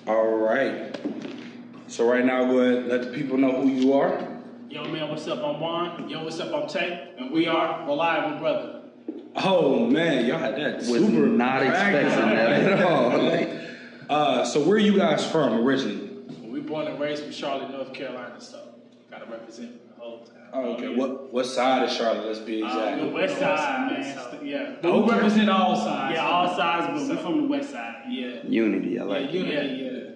All right. So right now, go ahead, let the people know who you are. Yo, man, what's up? I'm Juan. Yo, what's up? I'm Tay. And we are Reliable Brother. Oh, man, y'all had that Was super not expecting that at all. So where are you guys from originally? Well, we born and raised from Charlotte, North Carolina, so gotta represent the whole time. Oh, okay. What side of Charlotte? Let's be exact. The west side, man. So, yeah. But Okay. we represent all sides. Yeah, all sides, but we're from the west side. Yeah. Unity, I like it. Unity,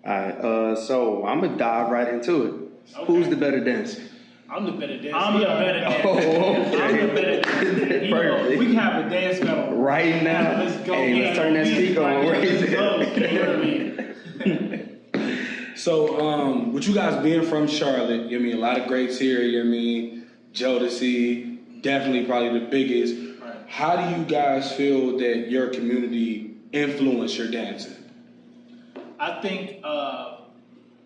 All right, so I'm going to dive right into it. Okay. Who's the better dancer? I'm the better dancer. I'm the better dancer. Oh, okay. I'm the better dancer. You know, Perfect. we can have a dance battle. Right now. Let's go. Hey, let's turn that speaker on right Let's go. there. You know what I mean? So, with you guys being from Charlotte, you know what I mean, a lot of greats here, you know what I mean, Jodeci, definitely probably the biggest. Right. How do you guys feel that your community influenced your dancing? I think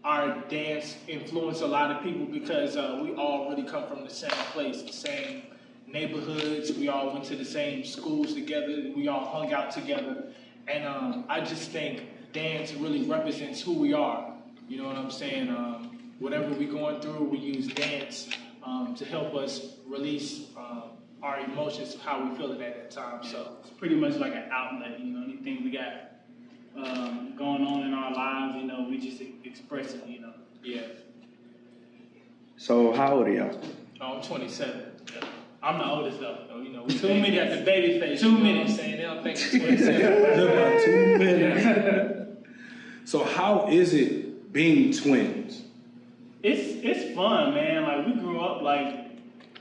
our dance influenced a lot of people because we all really come from the same place, the same neighborhoods. We all went to the same schools together. We all hung out together. And I just think dance really represents who we are. You know what I'm saying? Whatever we're going through, we use dance to help us release our emotions of how we feel it at that time. So It's pretty much like an outlet, you know, anything we got going on in our lives, you know, we just express it, you know. yeah. So how old are y'all? I'm 27. I'm the oldest though. So, you know, we 2 minutes. got the baby face. 2 you know minutes. What I'm saying? They don't think it's 27. About 2 minutes. So how is it being twins? It's fun, man. Like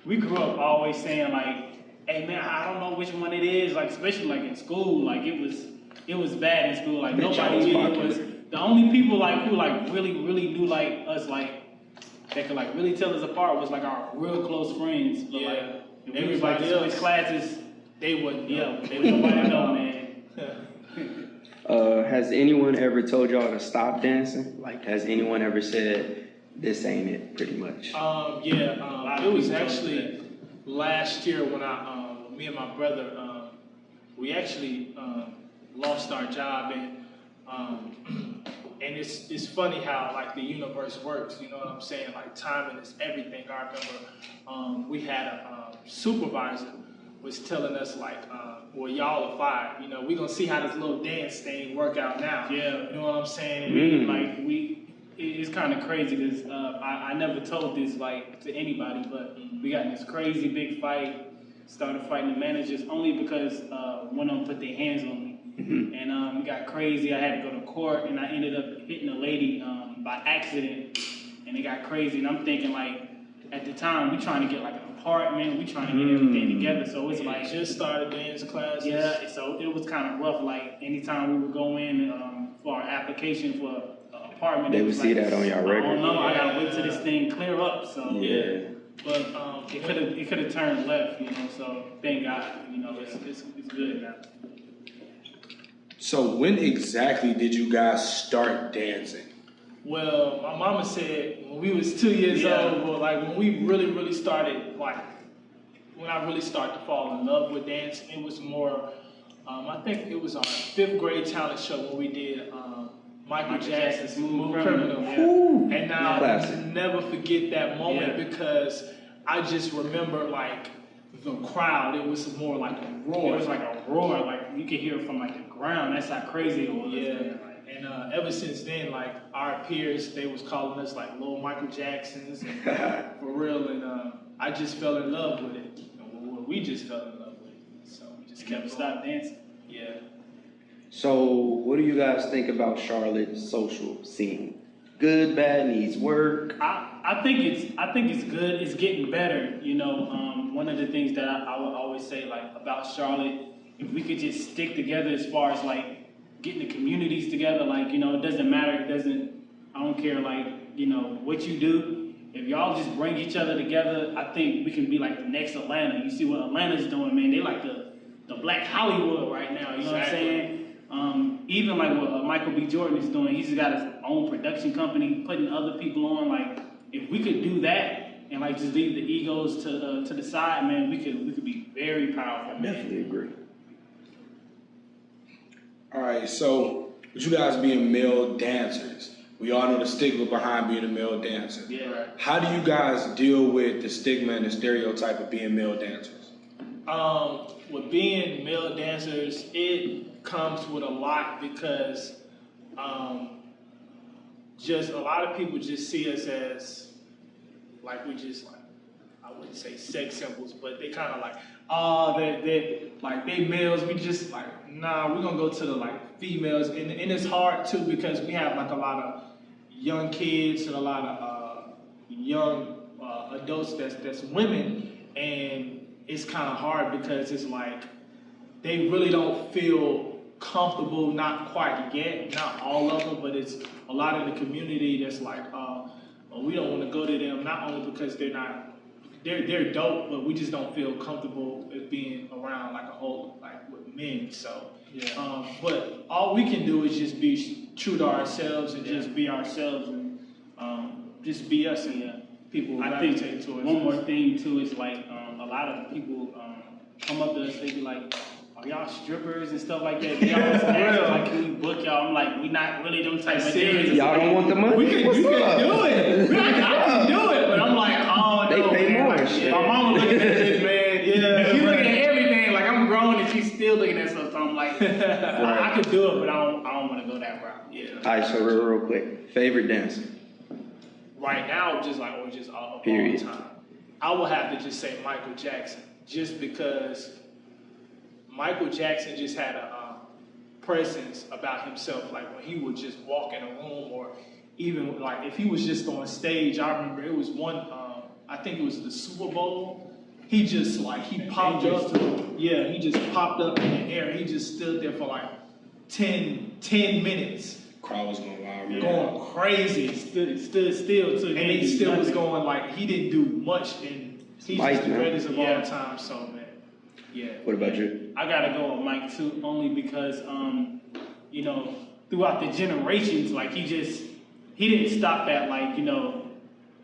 we grew up always saying like, hey man, I don't know which one it is, like especially like in school, like it was bad in school. Like nobody really was the only people like who like really knew like us like that could like really tell us apart was like our real close friends. But like if we was like Everybody switch else. classes, They wouldn't. yeah, they would nobody know, man. Has anyone ever told y'all to stop dancing? Like, has anyone ever said, this ain't it, pretty much? It was actually last year when me and my brother, we actually lost our job and it's funny how like the universe works. You know what I'm saying? Like timing is everything. I remember we had a supervisor was telling us like, well, y'all are fired. You know, we're gonna see how this little dance thing work out now. Yeah. You know what I'm saying? And like it's kind of crazy because I never told this like to anybody, but we got in this crazy big fight. Started fighting the managers only because one of them put their hands on me, and it got crazy. I had to go to court, and I ended up hitting a lady by accident, and it got crazy. And I'm thinking like, at the time we trying to get like an apartment, we trying to get everything together. So it's like Just started dance classes. yeah. So it was kind of rough. Like anytime we would go in for our application for an apartment, They it would was see like, that on y'all I record. don't know. I gotta wait till this thing clear up. So Yeah. but it could have turned left, you know. So thank God, you know, it's good now. So when exactly did you guys start dancing? Well, my mama said when we was 2 years old, but like when we really started, like when I really started to fall in love with dance, it was more. I think it was our 5th grade talent show when we did Michael Jackson's Smooth Criminal. Yeah. And I'll Classic. never forget that moment Yeah. because I just remember like the crowd. It was more like a roar. It was like a roar, like you could hear it from like the ground. That's how crazy it was. Yeah. Man. Like, And ever since then, like our peers, they was calling us like little Michael Jacksons, and, for real. And I just fell in love with it. Well, we just fell in love with it. So we just never kept stopped dancing. Yeah. So what do you guys think about Charlotte's social scene? Good, bad, needs work? I think it's good. It's getting better. You know, one of the things that I would always say like about Charlotte, if we could just stick together as far as like getting the communities together, like, you know, it doesn't matter. I don't care, like, you know, what you do. If y'all just bring each other together, I think we can be like the next Atlanta. You see what Atlanta's doing, man. They like the Black Hollywood right now. You know what I'm saying? Even like what Michael B. Jordan is doing, he's got his own production company, putting other people on. Like, if we could do that and like just leave the egos to the side, man, we could be very powerful. Man. Definitely agree. All right, so with you guys being male dancers, we all know the stigma behind being a male dancer. Yeah. How do you guys deal with the stigma and the stereotype of being male dancers? With being male dancers, it comes with a lot because just a lot of people just see us as like we just like I wouldn't say sex symbols, but they kind of like they like they males. We just like nah, we're gonna go to the like females, and it's hard too because we have like a lot of young kids and a lot of young adults that's women, and it's kind of hard because it's like they really don't feel comfortable, not quite yet, not all of them, but it's a lot of the community that's like, we don't want to go to them, not only because they're dope, but we just don't feel comfortable with being around like a whole, like with men, so. Yeah. But all we can do is just be true to ourselves and just be ourselves and just be us, and people I think gravitate towards one us. more thing too is like a lot of people come up to us, they be like, "Are y'all strippers and stuff like that?" They always ask like, "Can we book y'all?" I'm like, "We not really them type of serious. things." Y'all don't want the money? You What's can up? do it. I can do it, but I'm like, oh They no, pay man. more. Like, Shit. My mama looking at this, man. Yeah, She looking right. at everything. Like I'm grown and she's still looking at stuff. So I'm like, I could do it, but I don't want to go that route. Yeah. All right, so real quick. Favorite dancer? Right now, just like or just all Period. the time, I would have to just say Michael Jackson, just because Michael Jackson just had a presence about himself. Like when he would just walk in a room, or even like if he was just on stage. I remember it was one. I think it was the Super Bowl. He just like he popped up. Yeah, he just popped up in the air. He just stood there for like 10 minutes. Crowd was going wild. Man. Going crazy, Stood still too. and he still was going like he didn't do much, and he's Mike, just the man. greatest of all Yeah. time. So man, yeah. What about you? I gotta go with Mike too, only because you know, throughout the generations, like he didn't stop at like, you know,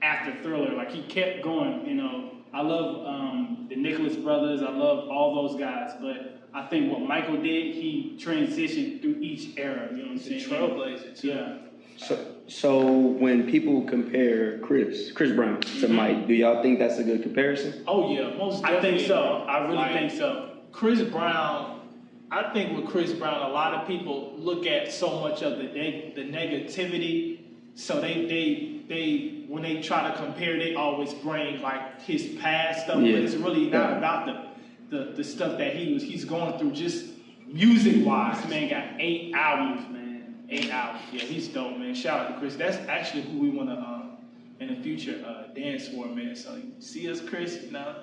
after Thriller. Like he kept going, you know. I love the Nicholas brothers, I love all those guys, but I think what Michael did, he transitioned through each era, you know what I'm saying? Trailblazer too. Yeah. So when people compare Chris Brown to Mike, do y'all think that's a good comparison? Oh yeah, most I definitely. think so. I really Like, think so. Chris Brown, I think with Chris Brown, a lot of people look at so much of the negativity, so they when they try to compare, they always bring like his past stuff, Yeah. but it's really not about the stuff that he's going through, just music wise. This man got 8 albums, man. 8 albums. Yeah, he's dope, man. Shout out to Chris. That's actually who we want to in the future dance for, man. So you see us, Chris. You know,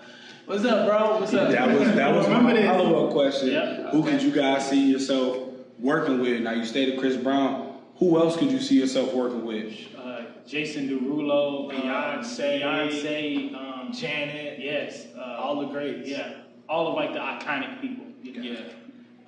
what's up, bro? What's up? That was Remember my this. follow-up question. Yeah. Who could you guys see yourself working with? Now you stated Chris Brown. Who else could you see yourself working with? Jason Derulo, Beyonce, Janet, yes, all the greats. yeah, all of like the iconic people. Yeah.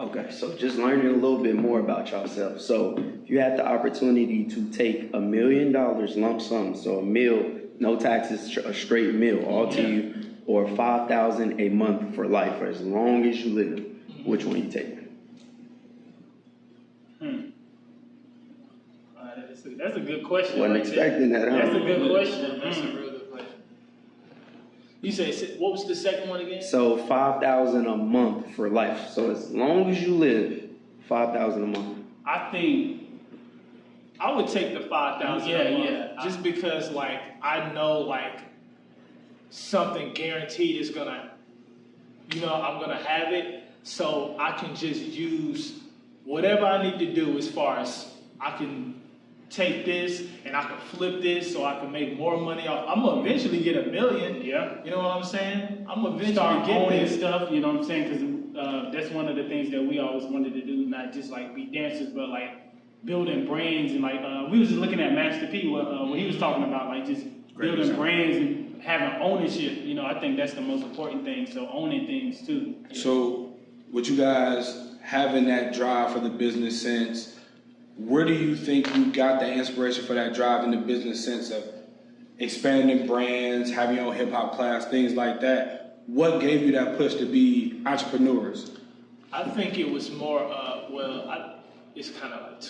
Okay, so just learning a little bit more about yourself. So if you had the opportunity to take $1 million lump sum, so a meal, no taxes, a straight meal, all to you, or $5,000 a month for life, for as long as you live, which one you take? That's a good question. Wasn't right there. expecting that, huh? That's a good question. That's a real good question. You say what was the second one again? So $5,000 a month for life. So as long as you live, $5,000 a month. I think I would take the 5,000. Yeah. Just because like I know like something guaranteed is gonna, I'm gonna have it, so I can just use whatever I need to do as far as I can take this and I can flip this so I can make more money off. I'm gonna eventually get $1 million. Yeah. You know what I'm saying? I'm gonna eventually start get owning this. stuff, you know what I'm saying? Because that's one of the things that we always wanted to do, not just like be dancers, but like building brands. And like we was just looking at Master P when he was talking about like just Great building example. brands and having ownership. You know, I think that's the most important thing. So owning things too. So with you guys having that drive for the business sense, where do you think you got that inspiration for that drive in the business sense of expanding brands, having your own hip hop class, things like that? What gave you that push to be entrepreneurs? I think it was more, it's kind of like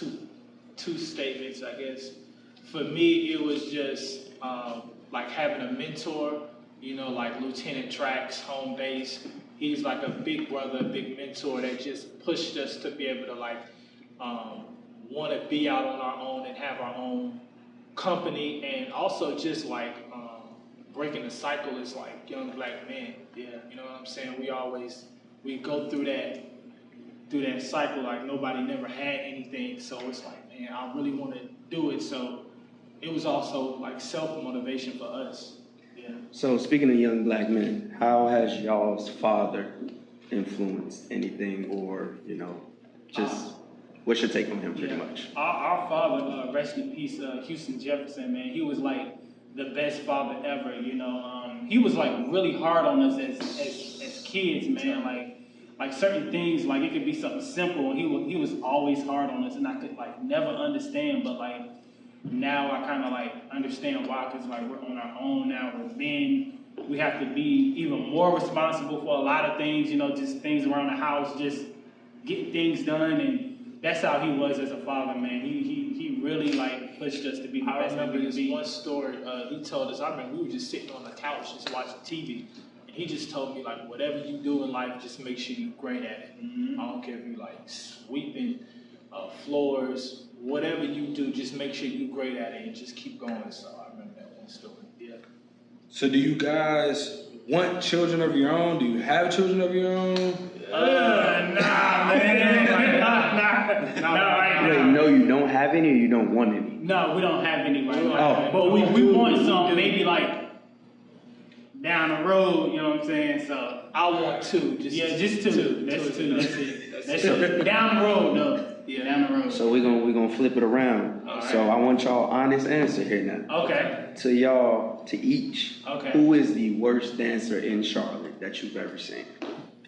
two statements, I guess. For me, it was just like having a mentor, you know, like Lieutenant Trax, home base. He's like a big brother, a big mentor that just pushed us to be able to like want to be out on our own and have our own company, and also just like breaking the cycle as like young black men. Yeah, you know what I'm saying? We go through that cycle like nobody never had anything, so it's like, man, I really want to do it. So it was also like self-motivation for us. Yeah. So speaking of young black men, how has y'all's father influenced anything, or just what's your take on him, pretty much? Our father, rest in peace, Houston Jefferson, man. He was like the best father ever. He was like really hard on us as kids, man. Like certain things, like it could be something simple, and he was always hard on us, and I could like never understand, but like now I kind of like understand why, because like we're on our own now, we're men, we have to be even more responsible for a lot of things, just things around the house, just getting things done, and that's how he was as a father, man. He really like pushed us to be the I best remember we could this be. one story he told us. I remember we were just sitting on the couch just watching TV, and he just told me like, whatever you do in life, just make sure you're great at it. Mm-hmm. I don't care if you like sweeping floors, whatever you do, just make sure you're great at it and just keep going. So I remember that one story. Yeah. So do you guys want children of your own? Do you have children of your own? Nah, man. Nah, right Wait, now. no, you don't have any, or you don't want any? No, we don't have any right now. Oh. But we want some, maybe like down the road, you know what I'm saying? So I want two. just two. That's two. That's it. That's it. it. Down the road, though. Yeah, down the road. So we're gonna flip it around. All right. So I want y'all honest answer here now. Okay. To y'all, to each, Okay. Who who is the worst dancer in Charlotte that you've ever seen?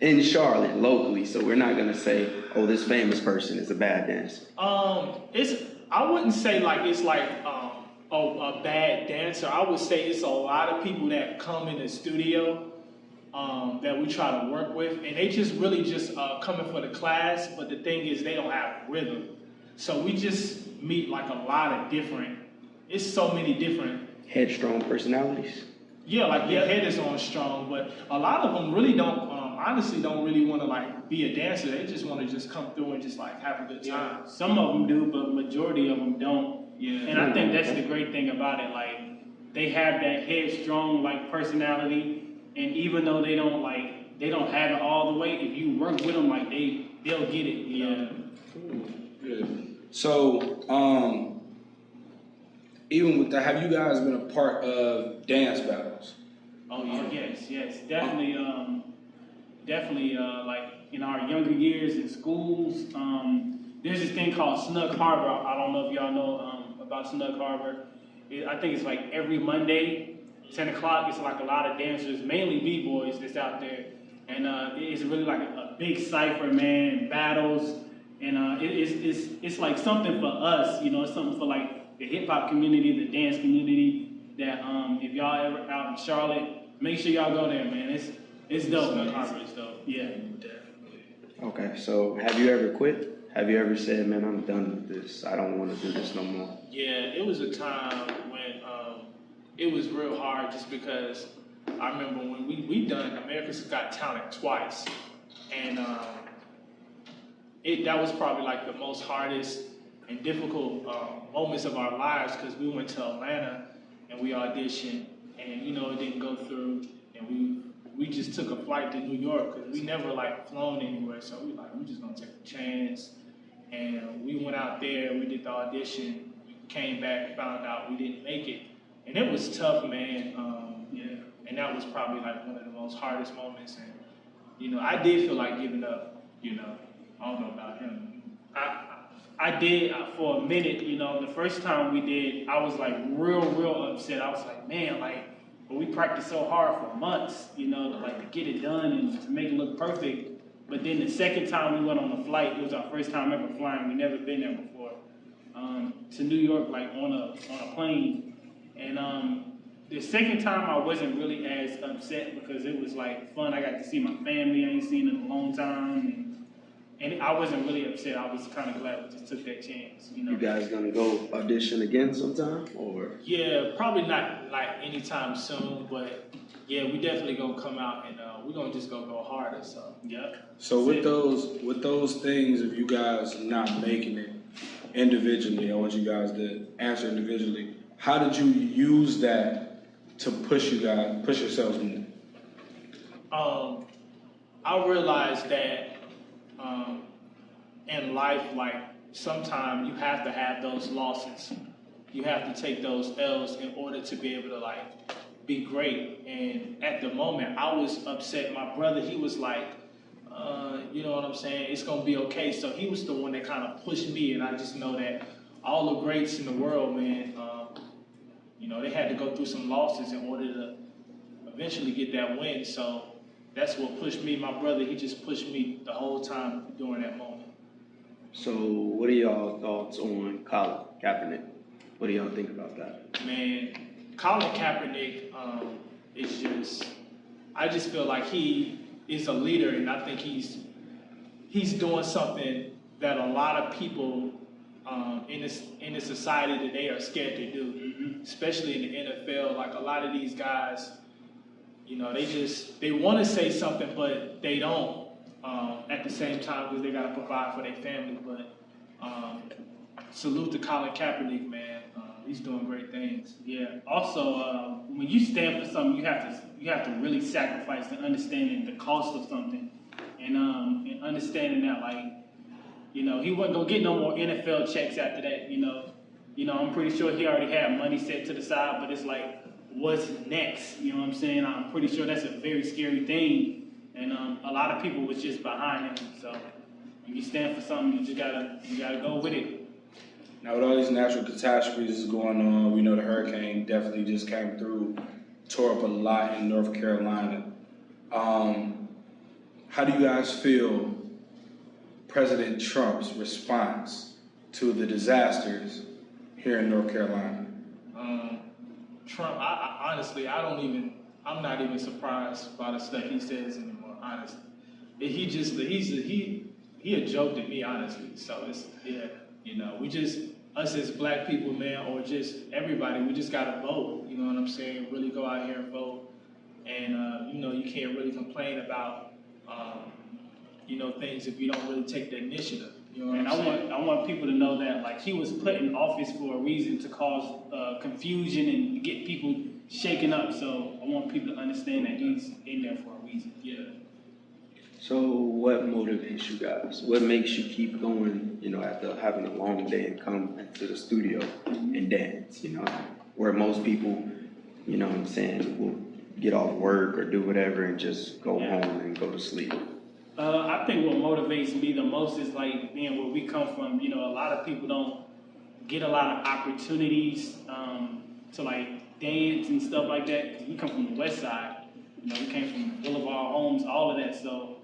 In Charlotte, locally, so we're not gonna say, oh, this famous person is a bad dancer. I wouldn't say like it's like a bad dancer. I would say it's a lot of people that come in the studio that we try to work with, and they just really just coming for the class. But the thing is, they don't have rhythm. So we just meet like a lot of different. It's so many different. Headstrong personalities. Yeah, like their head is on strong, but a lot of them really don't. Honestly, don't really want to like be a dancer. They just want to just come through and just like have a good time. Yeah. Some of them do, but majority of them don't. Yeah. And I think that's the great thing about it. Like, they have that headstrong like personality, and even though they don't have it all the way, if you work with them, like they'll get it. Yeah. Good. So, even with that, have you guys been a part of dance battles? Oh yeah, yes, definitely. Like in our younger years in schools, there's this thing called Snug Harbor. I don't know if y'all know about Snug Harbor. I think it's like every Monday, 10 o'clock. It's like a lot of dancers, mainly b-boys, that's out there, and it's really like a big cipher, man, battles, and it's like something for us. It's something for like the hip hop community, the dance community. That if y'all ever out in Charlotte, make sure y'all go there, man. It's dope. Snug Harbor is dope. Yeah, definitely. Okay, so have you ever quit? Have you ever said, man, I'm done with this. I don't want to do this no more? Yeah, it was a time when it was real hard just because I remember when we done America's Got Talent twice, and that was probably like the most hardest and difficult moments of our lives, because we went to Atlanta and we auditioned, and it didn't go through, and we just took a flight to New York because we never like flown anywhere, so we just gonna take a chance, and we went out there, we did the audition, came back, found out we didn't make it, and it was tough, man. And that was probably like one of the most hardest moments, and I did feel like giving up. I don't know about him. I did for a minute. The first time we did, I was like real upset. I was like, man, but we practiced so hard for months, to get it done and to make it look perfect. But then the second time we went on a flight, it was our first time ever flying. We never been there before. To New York, like on a plane. And the second time I wasn't really as upset because it was like fun. I got to see my family I ain't seen in a long time. And I wasn't really upset. I was kind of glad we just took that chance, you know. You guys gonna go audition again sometime, or? Yeah, probably not like anytime soon, but yeah, we definitely gonna come out and we're gonna just go harder. So Yeah. So with those things, if you guys not making it individually, I want you guys to answer individually. How did you use that to push yourselves more? I realized that in life, like sometimes you have to have those losses. You have to take those L's in order to be able to like be great. And at the moment, I was upset. My brother, he was like, you know what I'm saying? It's gonna be okay. So he was the one that kind of pushed me, and I just know that all the greats in the world, man, you know, they had to go through some losses in order to eventually get that win. So that's what pushed me. My brother, he just pushed me the whole time during that moment. So what are y'all thoughts on Colin Kaepernick? What do y'all think about that? Man, Colin Kaepernick is just, I just feel like he is a leader, and I think he's doing something that a lot of people in this society today are scared to do, especially in the NFL. Like a lot of these guys, you know, they want to say something, but they don't at the same time because they got to provide for their family. But salute to Colin Kaepernick, man. He's doing great things. Yeah. Also, when you stand for something, you have to really sacrifice and understanding the cost of something, and understanding that, like, you know, he wasn't gonna get no more NFL checks after that. I'm pretty sure he already had money set to the side, but it's like, what's next? You know what I'm saying? I'm pretty sure that's a very scary thing, and a lot of people was just behind him. So when you stand for something, you gotta go with it. Now with all these natural catastrophes going on, we know the hurricane definitely just came through, tore up a lot in North Carolina. How do you guys feel President Trump's response to the disasters here in North Carolina? Trump, I honestly, I'm not even surprised by the stuff he says anymore, honestly. He a joke to me, honestly. So it's, yeah, you know, us as black people, man, or just everybody, we just gotta vote, you know what I'm saying? Really go out here and vote. And, you know, you can't really complain about, you know, things if you don't really take the initiative. You know what And I'm saying? I want people to know that, like, he was put in office for a reason, to cause confusion and get people shaken up. So I want people to understand that he's in there for a reason. Yeah. So what motivates you guys? What makes you keep going, you know, after having a long day and come into the studio and dance, you know, where most people, you know what I'm saying, will get off work or do whatever and just go home and go to sleep? I think what motivates me the most is, like, being where we come from. You know, a lot of people don't get a lot of opportunities to, like, dance and stuff like that. 'Cause we come from the West Side. You know, we came from Boulevard Homes, all of that. So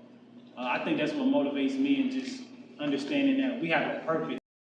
I think that's what motivates me, and just understanding that we have a purpose.